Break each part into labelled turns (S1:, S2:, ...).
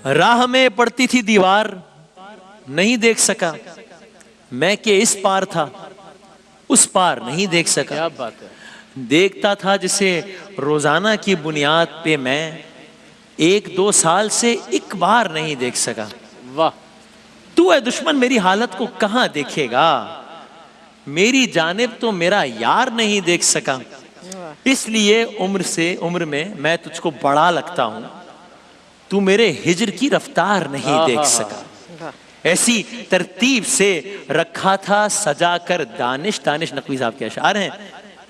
S1: राह में पड़ती थी दीवार, नहीं देख सका, मैं के इस पार था, उस पार नहीं देख सका।
S2: क्या बात है।
S1: देखता था जिसे रोजाना की बुनियाद पे मैं, 1-2 साल से एक बार नहीं देख सका।
S2: वाह।
S1: तू है दुश्मन मेरी हालत को कहां देखेगा, मेरी जानिब तो मेरा यार नहीं देख सका, इसलिए उम्र में मैं तुझको बड़ा लगता हूं, तू मेरे हिजर की रफ्तार नहीं देख सका। ऐसी तरतीब से रखा था सजा कर दानिश नकवी साहब के अशार हैं,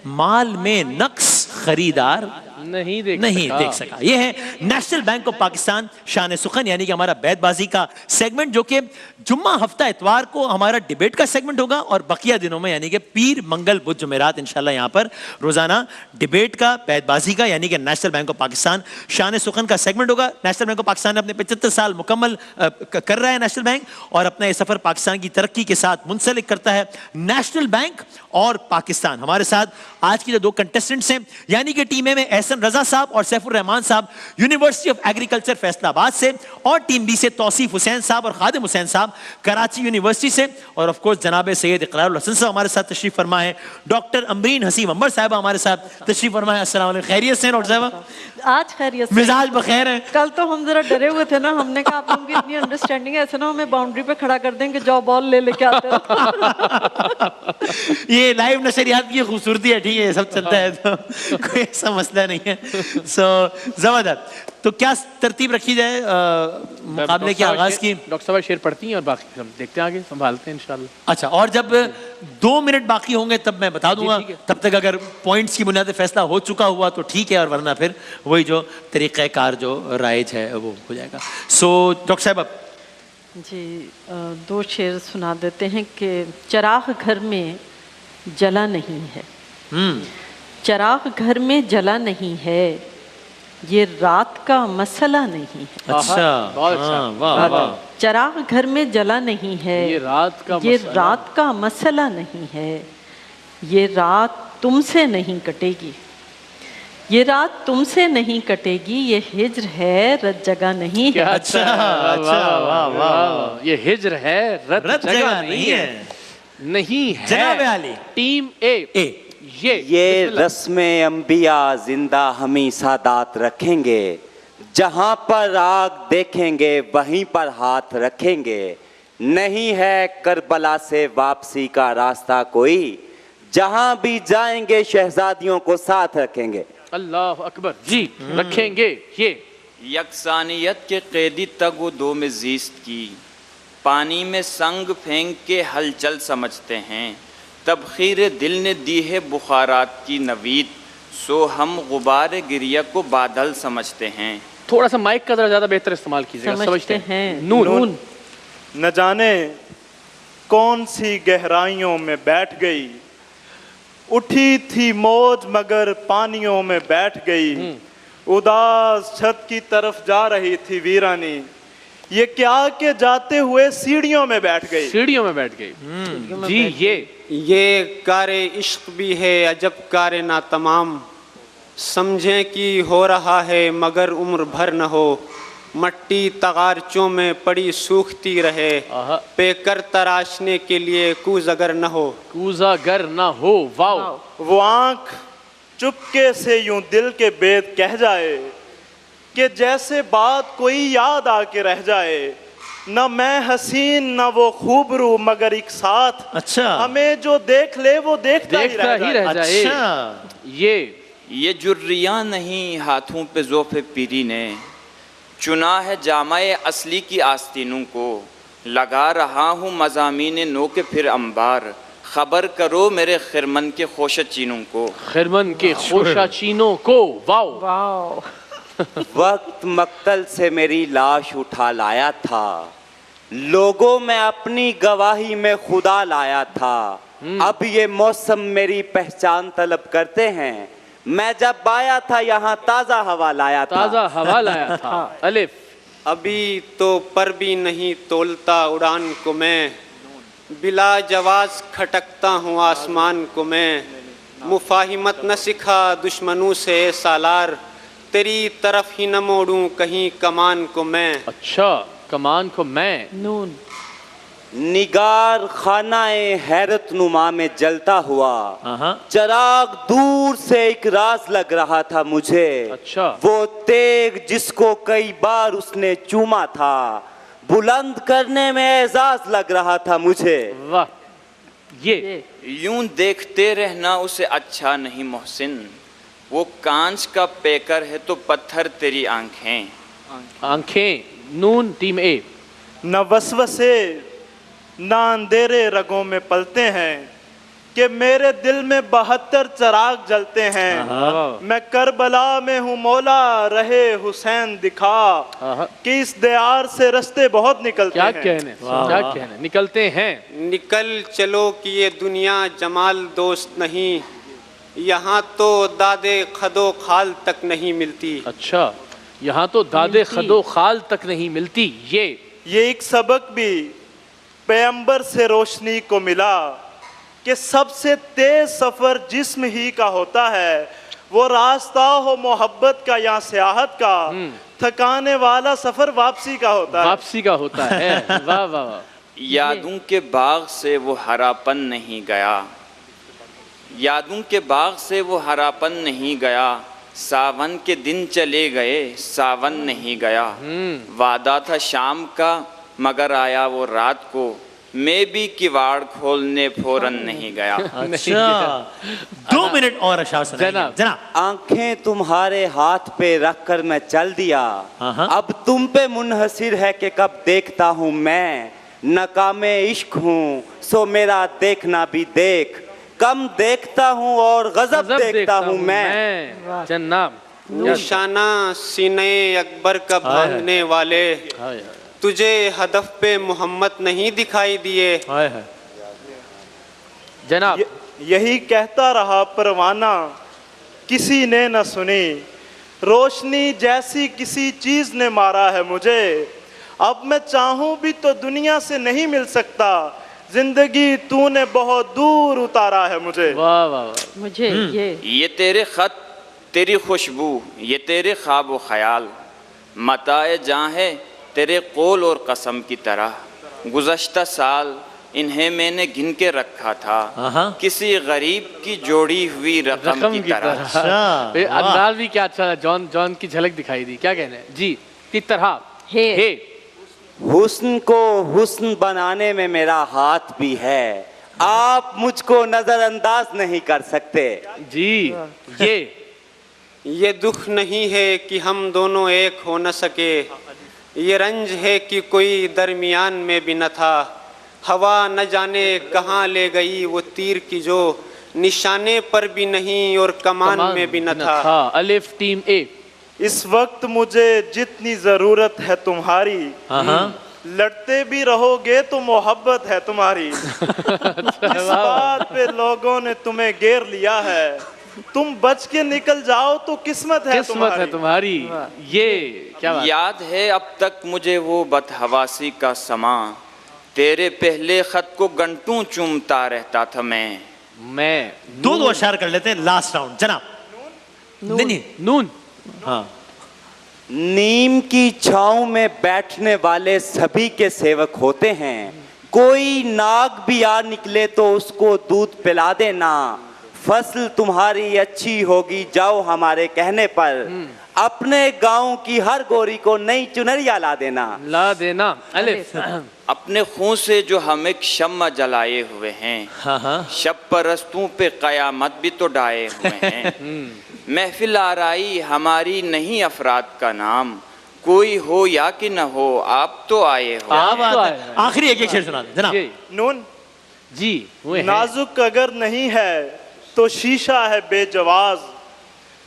S1: माल में नक्स खरीदार नहीं देख सका। यह है नेशनल बैंक ऑफ पाकिस्तान शान सुखन, यानी कि हमारा बैतबाजी का सेगमेंट, जो कि जुम्मा हफ्ता इतवार को हमारा डिबेट का सेगमेंट होगा और बकिया दिनों में यानी कि पीर मंगल बुध जुमेरात इंशाल्लाह यहाँ पर रोजाना डिबेट का, बैतबाजी का, यानी कि नेशनल बैंक ऑफ पाकिस्तान शान सुखन का सेगमेंट होगा। नेशनल बैंक ऑफ पाकिस्तान ने अपने 75 साल मुकम्मल कर रहा है नेशनल बैंक, और अपना यह सफर पाकिस्तान की तरक्की के साथ मुंसलिक करता है नेशनल बैंक और पाकिस्तान। हमारे साथ आज की जो 2 कंटेस्टेंट्स हैं, यानी कि टीम ए में एहसन रजा साहब और सैफुर रहमान साहब यूनिवर्सिटी ऑफ एग्रीकल्चर फैसलाबाद से, और टीम बी से तौसीफ हुसैन साहब और खादिम हुसैन साहब कराची यूनिवर्सिटी से, और ऑफ कोर्स जनाब सैयद इकरारुल हसन साहब हमारे साथ तशरीफ फरमा है, डॉक्टर अमरीन हसीम अंबर साहब हमारे साथ तशरीफ फरमा है। अस्सलाम वालेकुम, खैरियत से डॉक्टर साहब?
S3: आज खैरियत से, मिजाज बखैर है। कल तो हम जरा डरे हुए थे ना, हमने कहा आप लोगों की इतनी अंडरस्टैंडिंग है, ऐसे ना हमें बाउंड्री पे खड़ा कर देंगे, जाओ बॉल ले लेके आते हो।
S1: ये लाइव नशरियात की खूबसूरती है, ठीक है, सब चलता है तो कोई ऐसा मसला नहीं है। सो जबरदस्त। तो क्या तरतीब रखी जाए मुकाबले के आगाज की?
S2: डॉक्टर साहब शेर पढ़ती हैं और बाकी हम देखते हैं, आगे संभालते हैं इंशाल्लाह।
S1: अच्छा, और जब 2 मिनट बाकी होंगे तब मैं बता दूंगा, तब तक अगर पॉइंट्स की बुनियाद पे फैसला हो चुका हुआ तो ठीक है, और वरना फिर वही जो तरीक़ेकार जो राइज है वो हो जाएगा। सो डॉक्टर साहब अब
S3: जी 2 शेर सुना देते हैं कि चिराग घर में जला नहीं है, चिराग घर में जला नहीं है, ये रात का मसला नहीं है।
S1: अच्छा, वाह वाह।
S3: चिराग घर में जला नहीं है, ये रात का मसला नहीं है, ये रात तुमसे नहीं कटेगी, ये रात तुमसे नहीं कटेगी, ये हिज्र है रत जगह नहीं है।
S2: अच्छा, वाह वाह। ये हिज्र है रत जगह नहीं है, नहीं है।
S1: जनाब आली
S2: टीम ए
S4: ये रस्मे अंबिया जिंदा हमी सादात रखेंगे, जहां पर आग देखेंगे वहीं पर हाथ रखेंगे, नहीं है करबला से वापसी का रास्ता कोई, जहां भी जाएंगे शहजादियों को साथ रखेंगे।
S2: अल्लाह अकबर जी। रखेंगे। ये
S5: यकसानियत के कैदी तगो दो में जीस्त की, पानी में संग फेंक के हलचल समझते हैं, तबखीर दिल ने दी है बुखारात की नवीद, सो हम गुबार गिरिया को बादल समझते हैं।
S2: थोड़ा सा माइक का जरा ज्यादा बेहतर इस्तेमाल कीजिएगा। समझते हैं। नून
S6: न जाने कौन सी गहराइयों में बैठ गई, उठी थी मौज मगर पानियों में बैठ गई, उदास छत की तरफ जा रही थी वीरानी, ये क्या के जाते हुए सीढ़ियों में बैठ गई।
S2: सीढ़ियों में बैठ गई जी।
S7: ये कारे इश्क भी है अजब कारे ना तमाम, समझें कि हो रहा है मगर उम्र भर न हो, मट्टी तगारचों में पड़ी सूखती रहे, पेकर तराशने के लिए कूज़गर न हो,
S2: कूज़गर न हो। वाओ।
S6: वो आँख चुपके से यूं दिल के बेद कह जाए, कि जैसे बात कोई याद आके रह जाए, न मैं हसीन न वो खूबरू मगर एक साथ, अच्छा हमें जो देख ले वो देखता ही रह जाए।
S5: अच्छा, ये जुर्रियाँ नहीं हाथों पे ज़ोफ़े पीरी ने, चुना है जामाए असली की आस्तीनों को, लगा रहा हूँ मज़ामीन नो के फिर अंबार, खबर करो मेरे खिरमन के खोशा चीनों को,
S2: खिरमन के खोशा चीनों को। Wow
S3: wow.
S4: वक्त मक्तल से मेरी लाश उठा लाया था, लोगों में अपनी गवाही में खुदा लाया था, अब ये मौसम मेरी पहचान तलब करते हैं, मैं जब आया था यहाँ ताज़ा हवा लाया था।
S2: ताज़ा हवा लाया था। अलिफ।
S7: अभी तो पर भी नहीं तोलता उड़ान को मैं, बिला जवाज खटकता हूँ आसमान को मैं, मुफाहिमत न सिखा दुश्मनों से सालार, तेरी तरफ ही न मोड़ूं कहीं कमान को मैं।
S2: अच्छा, कमान को मैं।
S3: नून।
S4: निगार खानाए हैरत नुमा में जलता हुआ
S1: हाँ।
S4: चराग दूर से एक राज लग रहा था मुझे।
S2: अच्छा।
S4: वो तेग जिसको कई बार उसने चूमा था बुलंद करने में एजाज लग रहा था मुझे।
S2: वाह, ये
S5: यूं देखते रहना उसे अच्छा नहीं मोहसिन, वो कांच का पेकर है तो पत्थर तेरी आंखें।
S2: आंखें। नून टीम ए।
S6: न वसवसे न अंधेरे रगों में पलते हैं कि मेरे दिल में 72 चराग जलते हैं। मैं करबला में हूँ मौला रहे हुसैन दिखा कि इस दयार से रास्ते बहुत निकलते
S2: क्या
S6: हैं।
S2: क्या कहने निकलते हैं।
S7: निकल चलो कि ये दुनिया जमाल दोस्त नहीं, यहाँ तो दादे खदो खाल तक नहीं मिलती।
S2: अच्छा, यहाँ तो दादे खदो खाल तक नहीं मिलती।
S6: ये एक सबक भी पैगंबर से रोशनी को मिला कि सबसे तेज सफर जिस्म ही का होता है, वो रास्ता हो मोहब्बत का या सियाहत का, थकाने वाला सफर वापसी का होता है।
S2: वापसी का होता है। वाह वाह वाह।
S5: यादों के बाग से वो हरापन नहीं गया, यादों के बाग से वो हरापन नहीं गया, सावन के दिन चले गए सावन नहीं गया। वादा था शाम का मगर आया वो रात को, मैं भी किवाड़ खोलने फौरन नहीं गया।
S1: अच्छा, 2 मिनट और अशार सुनाइए। जनाब।
S4: आंखें तुम्हारे हाथ पे रखकर मैं चल दिया, अब तुम पे मुनहसिर है कि कब देखता हूँ मैं। नकामे इश्क हूँ सो मेरा देखना भी देख, कम देखता हूँ और गजब देखता हूँ मैं।
S2: जन्नाब।
S7: निशाना सीने अकबर का बांधने वाले, तुझे हदफ पे मोहम्मद नहीं दिखाई दिए।
S2: जनाब।
S6: यही कहता रहा परवाना किसी ने न सुनी, रोशनी जैसी किसी चीज ने मारा है मुझे। अब मैं चाहूं भी तो दुनिया से नहीं मिल सकता, जिंदगी तूने बहुत दूर उतारा है मुझे।
S2: वाह वाह वाह।
S3: मुझे
S5: ये तेरे खत तेरी खुशबू ये तेरे ख्वाब व ख्याल, मताए जहाँ है तेरे कौल और कसम की तरह। गुज़श्ता साल इन्हें मैंने गिन के रखा था, किसी गरीब की जोड़ी हुई रकम की तरह।
S2: अंदाज भी क्या अच्छा था। जॉन की झलक दिखाई दी। क्या कहने जी की तरह। हे
S4: हुस्न को हुस्न बनाने में मेरा हाथ भी है, आप मुझको नजरअंदाज नहीं कर सकते।
S2: जी।
S7: ये दुख नहीं है कि हम दोनों एक हो न सके, ये रंज है कि कोई दरमियान में भी न था। हवा न जाने कहाँ ले गई वो तीर की जो निशाने पर भी नहीं और कमान में भी न था।
S2: अलिफ टीम ए।
S6: इस वक्त मुझे जितनी जरूरत है तुम्हारी, लड़ते भी रहोगे तो मोहब्बत है तुम्हारी। इस बात पे लोगों ने तुम्हें घेर लिया है, तुम बच के निकल जाओ तो किस्मत है
S2: तुम्हारी। ये क्या बात?
S5: याद है अब तक मुझे वो बदहवासी का समा, तेरे पहले खत को घंटों चूमता रहता था मैं।
S1: 2 अशार कर लेते हैं लास्ट राउंड। जनाब। नहीं
S2: नून।
S1: हाँ।
S4: नीम की छांव में बैठने वाले सभी के सेवक होते हैं, कोई नाग भी आ निकले तो उसको दूध पिला देना। फसल तुम्हारी अच्छी होगी जाओ हमारे कहने पर, अपने गांव की हर गोरी को नई चुनरिया ला देना।
S2: अलिफ।
S5: अपने खून से जो हम एक शम्मा जलाए हुए हैं, शब परस्तों पे कयामत भी तो डाए हुए हैं। महफिल आराई हमारी नहीं अफराद का नाम, कोई हो या कि न हो आप तो आए हो।
S1: आखिरी एक शेर सुना दें जनाब।
S6: नून
S2: जी।
S6: नाजुक अगर नहीं है तो शीशा है बेजवाज,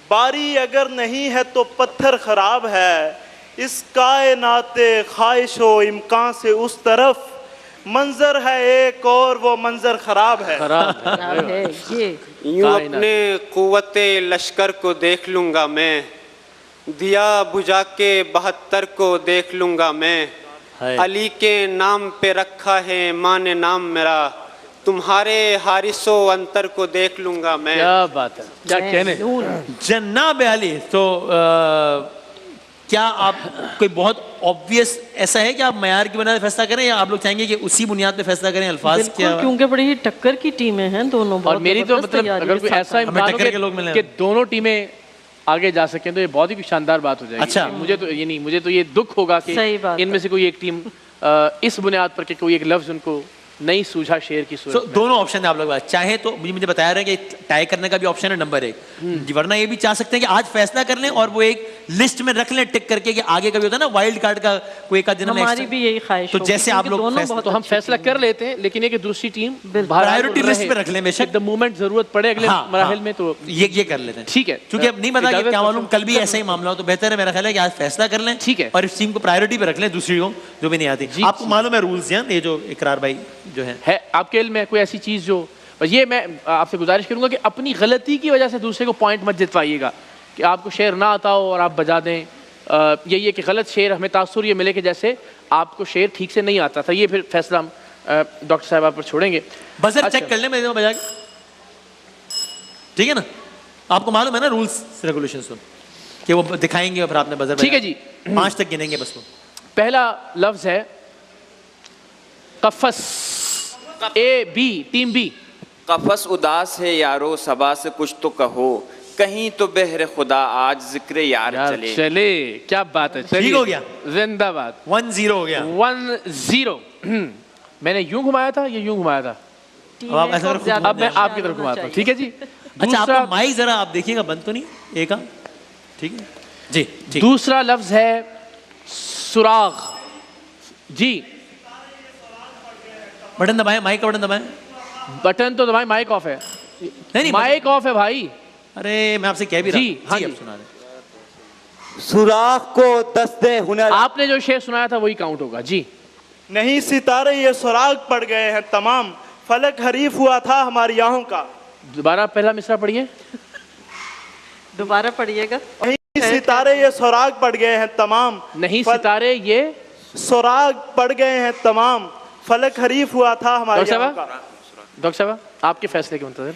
S6: बारी अगर नहीं है तो पत्थर खराब है। इस कायनाते ख्वाहिशो इम्कान से उस तरफ मंजर है एक और वो मंजर खराब है।
S7: यूं अपने कुव्वते लश्कर को देख लूंगा मैं, दिया बुझा के 72 को देख लूंगा मैं। अली के नाम पे रखा है माँ ने नाम मेरा, तुम्हारे हारिसो अंतर को देख लूंगा मैं।
S2: क्या बात है, क्या कहने।
S1: जन्नाब अली, तो क्या आप कोई बहुत ऑब्वियस ऐसा है कि आप मयार की बुनियाद पे फैसला करें, या आप लोग चाहेंगे कि उसी बुनियाद पे फैसला करें? अल्फाज क्या,
S3: क्योंकि बड़ी ही टक्कर की टीमें हैं दोनों।
S2: और मेरी तो मतलब अगर कोई ऐसा इम्कान हो कि दोनों टीमें आगे जा सकें तो ये बहुत ही शानदार बात हो जाएगी।
S1: अच्छा,
S2: मुझे तो ये दुख होगा कि इनमें से कोई एक टीम इस बुनियाद पर कि कोई एक लफ्ज उनको नहीं सूझा शेर की सूरत में।
S1: दोनों ऑप्शन है आप लोग चाहे तो मुझे बता रहे हैं कि टाई करने का भी ऑप्शन है नंबर 1, वरना ये भी चाह सकते हैं कि आज फैसला कर लें और वो एक लिस्ट में रख लें टिक करके कि आगे कभी होता है ना वाइल्ड कार्ड का कोई एक दिन।
S3: हमारी भी यही ख्वाहिश
S1: तो जैसे आप लोग
S2: तो हम फैसला कर लेते हैं, लेकिन ये कि दूसरी टीम
S1: प्रायोरिटी लिस्ट में रख लें बेशक,
S2: द मोमेंट जरूरत पड़े अगले मराहिल में तो
S1: ये कर लेते हैं।
S2: ठीक है,
S1: क्योंकि अब नहीं पता क्या मालूम कल भी ऐसा ही मामला हो, तो बेहतर है मेरा ख्याल है कि आज फैसला कर लें।
S2: ठीक है,
S1: और इस टीम को प्रायोरिटी पे रख लें, दूसरी को जो भी नहीं आती। आपको मालूम है रूल्स, ये जो इकरार भाई जो है
S2: आपके इल्म में कोई ऐसी चीज जो, ये मैं आपसे गुजारिश करूंगा कि अपनी गलती की वजह से दूसरे को पॉइंट मत जितवाइएगा कि आपको शेर ना आता हो और आप बजा दें। यही है कि गलत शेर हमें तासुर ये मिले कि जैसे आपको शेर ठीक से नहीं आता था। ये फिर फैसला हम डॉक्टर साहब आप पर छोड़ेंगे।
S1: बजर चेक कर लें मेरे बजा के, ठीक है ना? आपको मालूम है ना रूल्स रेगुलेशंस कि वो दिखाएंगे और फिर आपने बजर।
S2: ठीक है जी,
S1: 5 तक गिनेंगे बस। वो
S2: पहला लफ्ज है कफस, ए बी, टीम बी।
S5: कफस उदास है यारो सबा से कुछ तो कहो, कहीं तो बहरे खुदा आज जिक्र यार चले।
S2: क्या बात है,
S1: ठीक हो गया,
S2: जिंदाबाद।
S1: 1-0 हो गया।
S2: 1-0 मैंने यूं घुमाया था, ये यूं घुमाया था, अब मैं आपकी तरफ घुमाता हूँ। ठीक है जी।
S1: अच्छा, आपका माइक जरा आप देखिएगा बंद तो नहीं एक, ठीक है जी।
S2: दूसरा लफ्ज है सुराग जी।
S1: बटन दबाएं, माइक का बटन दबाएं।
S2: बटन तो दबाएं, माइक ऑफ है। नहीं, माइक ऑफ है भाई।
S1: अरे मैं आपसे कह भी रहा हूं।
S2: हाँ जी,
S1: सुना दे।
S4: सुराग को दस्ते हुनर।
S2: आपने जो शेर सुनाया था वही काउंट होगा जी।
S6: नहीं सितारे ये सुराग पड़ गए हैं तमाम, फलक हरीफ हुआ था हमारी आहों का।
S2: दोबारा पहला मिसरा पढ़िए।
S3: दोबारा पढ़िएगा।
S6: नहीं सितारे ये सुराग पड़ गए हैं तमाम,
S2: नहीं सितारे ये
S6: सुराग पड़ गए हैं तमाम, फलक हरीफ हुआ था हमारी आहों का।
S2: डॉक्टर साहब आपके फैसले के मुंतज़िर।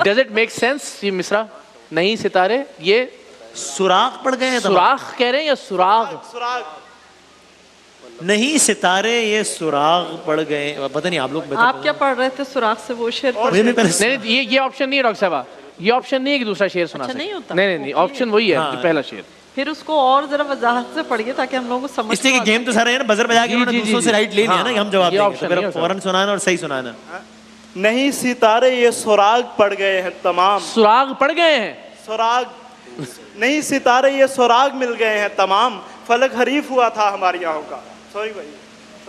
S2: डज इट मेक सेंस ये मिसरा? नहीं सितारे ये
S1: सुराग पड़ गए हैं।
S2: सुराग कह रहे हैं या सुराग?
S6: सुराग।
S1: नहीं सितारे ये सुराग पड़ गए, पता नहीं आप लोग
S3: आप क्या पढ़ रहे थे? सुराग से वो शेर
S2: नहीं, ये ऑप्शन नहीं है डॉक्टर साहब, ये ऑप्शन नहीं है कि दूसरा शेर सुना।
S3: नहीं होता।
S2: नहीं, ऑप्शन वही है जो पहला शेर।
S3: फिर उसको और जरा वजाहत से पढ़िए ताकि हम लोगों को समझ।
S1: इसलिए कि गेम तो सारा है ना, बजर बजा के दूसरों से राइट ले लिया ना, हम जवाब देंगे तो फिर फौरन सुनाना और सही सुनाना।
S6: नहीं सितारे ये सुराग पड़ गए हैं तमाम।
S2: सुराग पड़ गए हैं,
S6: सुराग नहीं सितारे ये सुराग मिल गए हैं तमाम, फलक हरीफ हुआ था हमारी आहों का। सॉरी भाई,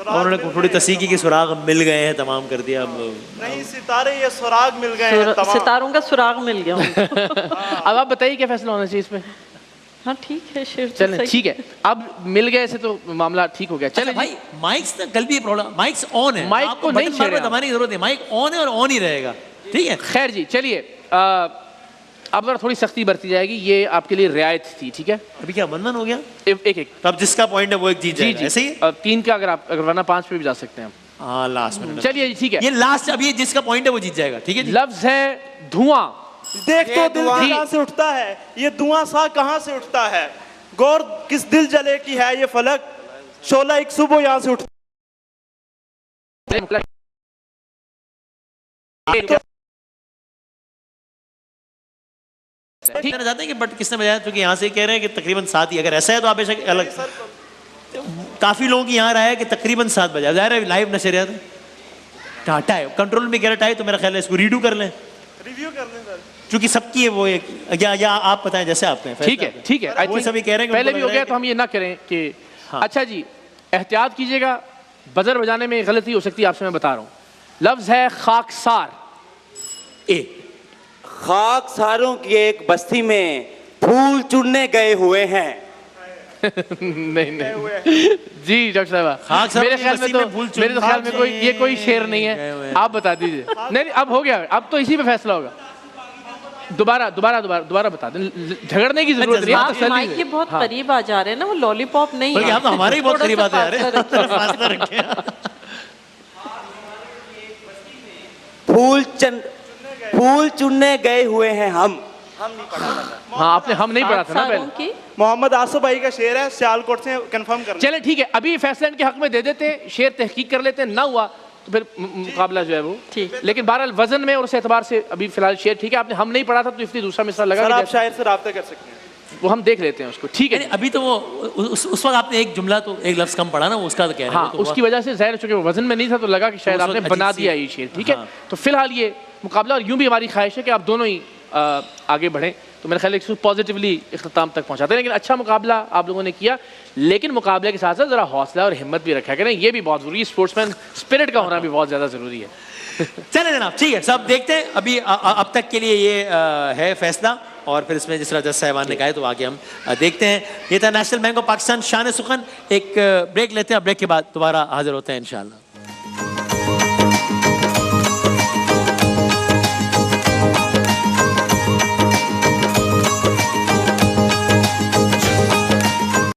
S1: उन्होंने थोड़ी तस्दीकी की सुराग मिल गए हैं तमाम कर दिया। अब
S6: नहीं सितारे ये सुराग मिल गए हैं तमाम,
S3: सितारों का सुराग मिल गया।
S2: अब आप बताइए क्या फैसला होना चाहिए इसमें?
S3: हाँ ठीक है, शेर
S2: चलें ठीक है, अब मिल गए से तो मामला ठीक हो गया। चले
S1: भाई माइक्स ना कल भी प्रॉब्लम, माइक्स ऑन है,
S2: माइक को नहीं छेड़े,
S1: दबाने की जरूरत है, माइक ऑन है और ऑन ही रहेगा। ठीक है,
S2: खैर जी चलिए, अब जरा थोड़ी सख्ती बरती जाएगी, ये आपके लिए रियायत थी। ठीक है,
S1: अभी क्या 1-1 हो गया?
S2: एक
S1: तो अब जिसका पॉइंट है वो एक जीत जाएगा। ऐसे ही
S2: 3 का अगर वरना 5 पे भी जा सकते हैं हम।
S1: हाँ लास्ट में।
S2: चलिए ठीक है,
S1: ये लास्ट, अब ये जिसका पॉइंट है वो जीत जाएगा। ठीक है,
S2: लफ्ज है धुआं।
S6: देख तो दिल कहाँ से उठता है, ये धुआं सा कहाँ से उठता है, गौर किस दिल जले की है ये फलक, शोला एक सुबह यहाँ से उठता।
S1: ठीक है, चाहते हैं कि बट किसने बजाया, क्योंकि यहाँ से कह रहे हैं कि तकरीबन 7 ही, अगर ऐसा है तो आप बेशक अलग। काफी लोगों की यहाँ राय है कि तकरीबन 7 बजा, ज़ाहिर है लाइव नशरियात टाटा है, कंट्रोल में गिरट आए तो मेरा ख्याल है इसको रीडू कर लें,
S6: रिव्यू कर लें सर,
S1: क्योंकि सबकी है वो एक, या आप बताएं जैसे आप कहें।
S2: ठीक है ठीक है,
S1: वो सभी कह रहे हैं
S2: पहले भी हो गया तो हम ये ना करें कि अच्छा जी एहतियात कीजिएगा, बजर बजाने में गलती हो सकती है, आपसे मैं बता रहा हूँ। लफ्ज है खाकसार।
S1: ए
S4: खाकसारों की एक बस्ती में फूल चुनने गए हुए हैं।
S2: नहीं जी डॉक्टर साहब, मेरे ख्याल में तो मेरे ख्याल में कोई शेर नहीं है, आप बता दीजिए। नहीं अब हो गया, अब तो इसी पे फैसला होगा। दोबारा बता दें, झगड़ने की जरूरत नहीं है।
S3: माइक के बहुत करीब आ जा रहे हैं ना, वो लॉलीपॉप नहीं है,
S1: हम हमारे ही बहुत करीब आते जा रहे हैं।
S4: फूल चुनने गए हुए हैं हम नहीं पढ़ा था।
S2: हाँ आपने हम नहीं पढ़ा था ना
S3: सालों
S2: पहले।
S3: की
S6: मोहम्मद आसफ भाई का शेर है, सियालकोट से कंफर्म कर
S2: चले ठीक है, अभी फैसला इनके हक में दे देते हैं, शेर तहकीक कर लेते हैं, ना हुआ तो फिर मुकाबला जो है वो
S3: ठीक।
S2: लेकिन बहरहाल वजन में और उस एतबार से अभी फिलहाल शेर ठीक है। आपने हम नहीं पढ़ा था तो इसलिए दूसरा मिसरा लगा
S6: सर,
S2: कि
S6: आप
S2: जैसे-
S6: शायर से राब्ता कर सकते हैं।
S2: वो हम देख लेते हैं उसको, ठीक है।
S1: नहीं, अभी तो वो उस वक्त आपने एक जुमला तो एक लफ्ज कम पढ़ा ना, वो उसका तो कह रहे हैं।
S2: हाँ
S1: वो तो
S2: उसकी वजह से ज़ाहिर चूंकि वो वजन में नहीं था तो लगा कि शायद
S1: उस
S2: आपने
S1: वक्त
S2: बना
S1: अजीब सी-
S2: दिया ये शेर, ठीक है।
S1: हाँ।
S2: तो फिलहाल ये मुकाबला, और यूं भी हमारी ख्वाहिश है कि आप दोनों ही आगे बढ़ें, तो मेरे ख्याल है इसको पॉजिटिवली इख्तिताम तक पहुंचाते हैं। लेकिन अच्छा मुकाबला आप लोगों ने किया, लेकिन मुकाबले के साथ साथ ज़रा हौसला और हिम्मत भी रखा करें, ये भी बहुत ज़रूरी है। स्पोर्ट्समैन स्पिरिट का होना भी बहुत ज़्यादा ज़रूरी है।
S1: चले जनाब, ठीक है, सब देखते हैं। अभी अब तक के लिए ये है फैसला, और फिर इसमें जिस तरह जज साहिबान ने कहा है तो आगे हम देखते हैं। ये था नेशनल बैंक ऑफ पाकिस्तान शान सुखन। एक ब्रेक लेते हैं, ब्रेक के बाद दोबारा हाजिर होते हैं इंशाल्लाह।